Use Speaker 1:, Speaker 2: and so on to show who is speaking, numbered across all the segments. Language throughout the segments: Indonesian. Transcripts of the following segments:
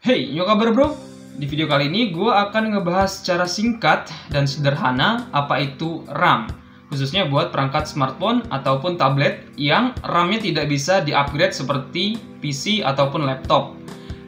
Speaker 1: Hey, yo kabar bro? Di video kali ini gue akan ngebahas secara singkat dan sederhana apa itu RAM. Khususnya buat perangkat smartphone ataupun tablet yang RAM-nya tidak bisa di-upgrade seperti PC ataupun laptop.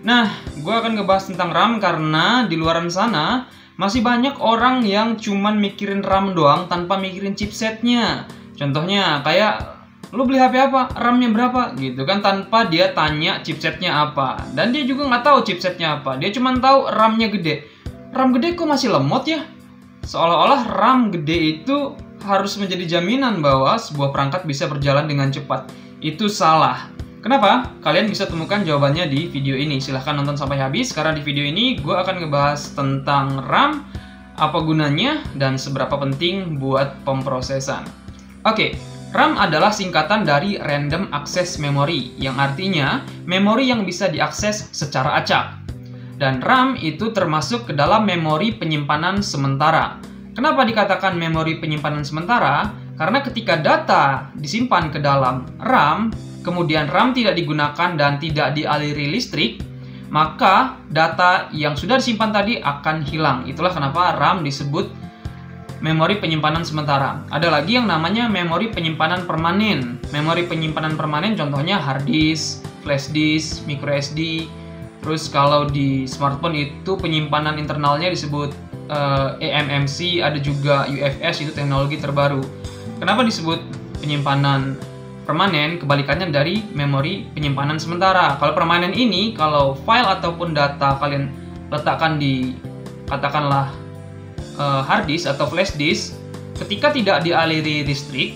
Speaker 1: Nah, gue akan ngebahas tentang RAM karena di luaran sana masih banyak orang yang cuman mikirin RAM doang tanpa mikirin chipsetnya. Contohnya kayak lu beli HP apa, RAM-nya berapa gitu kan, tanpa dia tanya chipsetnya apa. Dan dia juga nggak tahu chipsetnya apa, dia cuma tahu RAM-nya gede. RAM gede kok masih lemot ya? Seolah-olah RAM gede itu harus menjadi jaminan bahwa sebuah perangkat bisa berjalan dengan cepat. Itu salah. Kenapa? Kalian bisa temukan jawabannya di video ini. Silahkan nonton sampai habis, karena di video ini gue akan ngebahas tentang RAM, apa gunanya, dan seberapa penting buat pemrosesan. Oke. RAM adalah singkatan dari Random Access Memory, yang artinya memori yang bisa diakses secara acak. Dan RAM itu termasuk ke dalam memori penyimpanan sementara. Kenapa dikatakan memori penyimpanan sementara? Karena ketika data disimpan ke dalam RAM, kemudian RAM tidak digunakan dan tidak dialiri listrik, maka data yang sudah disimpan tadi akan hilang. Itulah kenapa RAM disebut memori penyimpanan sementara. Ada lagi yang namanya memori penyimpanan permanen. Memori penyimpanan permanen contohnya hard disk, flash disk, micro SD. Terus kalau di smartphone itu penyimpanan internalnya disebut eMMC, ada juga UFS, itu teknologi terbaru. Kenapa disebut penyimpanan permanen? Kebalikannya dari memori penyimpanan sementara. Kalau permanen ini, kalau file ataupun data kalian letakkan di katakanlah hard disk atau flash disk, ketika tidak dialiri listrik,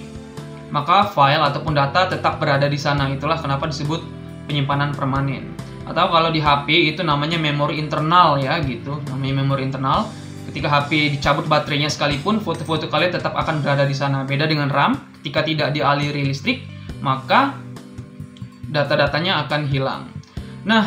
Speaker 1: maka file ataupun data tetap berada di sana. Itulah kenapa disebut penyimpanan permanen. Atau kalau di HP itu namanya memori internal ya, gitu. Namanya memori internal. Ketika HP dicabut baterainya sekalipun, foto-foto kalian tetap akan berada di sana. Beda dengan RAM, ketika tidak dialiri listrik, maka data-datanya akan hilang. Nah,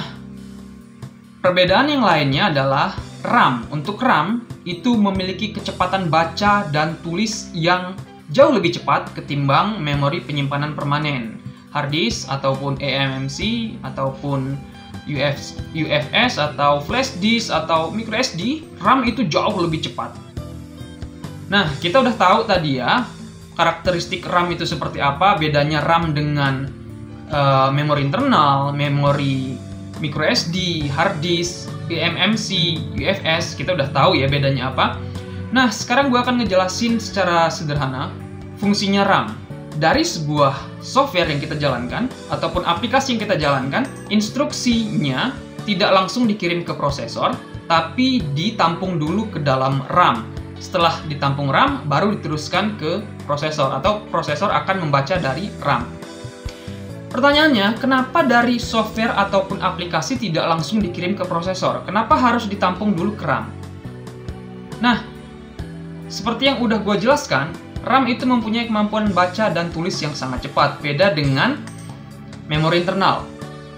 Speaker 1: perbedaan yang lainnya adalah RAM. Untuk RAM itu memiliki kecepatan baca dan tulis yang jauh lebih cepat ketimbang memori penyimpanan permanen. Hard disk ataupun eMMC ataupun UFS atau flash disk atau micro SD, RAM itu jauh lebih cepat. Nah, kita udah tahu tadi ya karakteristik RAM itu seperti apa, bedanya RAM dengan memori internal, memori micro SD, hard disk, eMMC, UFS, kita udah tahu ya bedanya apa. Nah, sekarang gue akan ngejelasin secara sederhana fungsinya RAM. Dari sebuah software yang kita jalankan, ataupun aplikasi yang kita jalankan, instruksinya tidak langsung dikirim ke prosesor, tapi ditampung dulu ke dalam RAM. Setelah ditampung RAM, baru diteruskan ke prosesor, atau prosesor akan membaca dari RAM. Pertanyaannya, kenapa dari software ataupun aplikasi tidak langsung dikirim ke prosesor? Kenapa harus ditampung dulu ke RAM? Nah, seperti yang udah gue jelaskan, RAM itu mempunyai kemampuan baca dan tulis yang sangat cepat, beda dengan memori internal.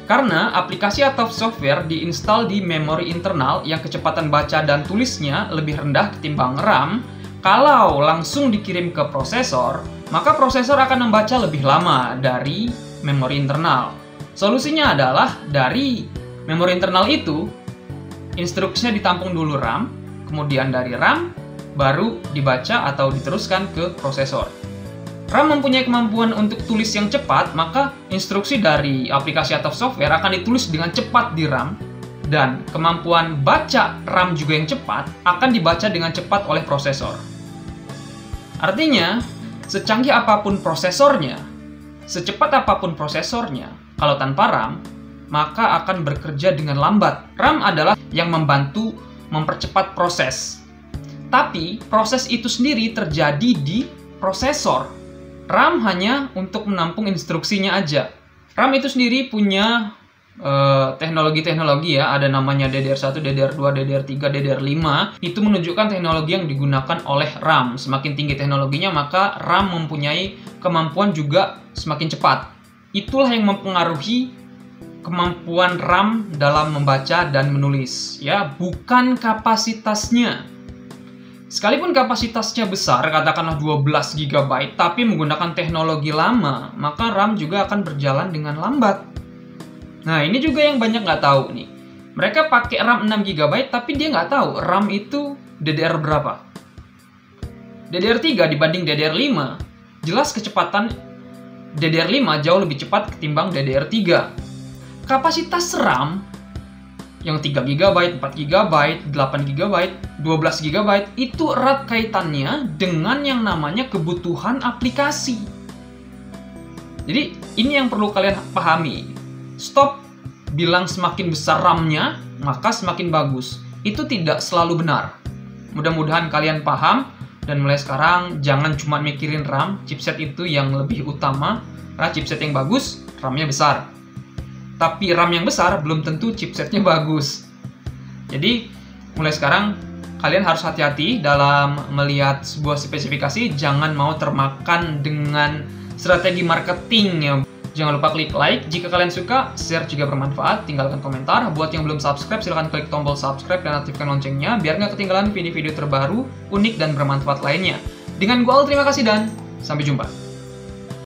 Speaker 1: Karena aplikasi atau software diinstal di memori internal yang kecepatan baca dan tulisnya lebih rendah ketimbang RAM, kalau langsung dikirim ke prosesor, maka prosesor akan membaca lebih lama dari memori internal. Solusinya adalah dari memori internal itu, instruksinya ditampung dulu RAM, kemudian dari RAM baru dibaca atau diteruskan ke prosesor. RAM mempunyai kemampuan untuk tulis yang cepat, maka instruksi dari aplikasi atau software akan ditulis dengan cepat di RAM, dan kemampuan baca RAM juga yang cepat akan dibaca dengan cepat oleh prosesor. Artinya, secanggih apapun prosesornya, secepat apapun prosesornya, kalau tanpa RAM, maka akan bekerja dengan lambat. RAM adalah yang membantu mempercepat proses. Tapi, proses itu sendiri terjadi di prosesor. RAM hanya untuk menampung instruksinya aja. RAM itu sendiri punya teknologi-teknologi ya, ada namanya DDR1, DDR2, DDR3, DDR5. Itu menunjukkan teknologi yang digunakan oleh RAM. Semakin tinggi teknologinya, maka RAM mempunyai kemampuan juga semakin cepat. Itulah yang mempengaruhi kemampuan RAM dalam membaca dan menulis, ya, bukan kapasitasnya. Sekalipun kapasitasnya besar, katakanlah 12 GB, tapi menggunakan teknologi lama, maka RAM juga akan berjalan dengan lambat. Nah, ini juga yang banyak nggak tahu nih. Mereka pakai RAM 6 GB, tapi dia nggak tahu RAM itu DDR berapa. DDR3 dibanding DDR5, jelas kecepatan DDR5 jauh lebih cepat ketimbang DDR3. Kapasitas RAM yang 3 GB, 4 GB, 8 GB, 12 GB itu erat kaitannya dengan yang namanya kebutuhan aplikasi. Jadi ini yang perlu kalian pahami. Stop bilang semakin besar RAM-nya, maka semakin bagus. Itu tidak selalu benar. Mudah-mudahan kalian paham, dan mulai sekarang jangan cuma mikirin RAM, chipset itu yang lebih utama. Karena chipset yang bagus, RAM-nya besar. Tapi RAM yang besar belum tentu chipsetnya bagus. Jadi mulai sekarang kalian harus hati-hati dalam melihat sebuah spesifikasi. Jangan mau termakan dengan strategi marketingnya. Jangan lupa klik like jika kalian suka, share juga bermanfaat, tinggalkan komentar. Buat yang belum subscribe, silahkan klik tombol subscribe dan aktifkan loncengnya biar nggak ketinggalan video-video terbaru, unik, dan bermanfaat lainnya. Dengan gua Al, terima kasih dan sampai jumpa.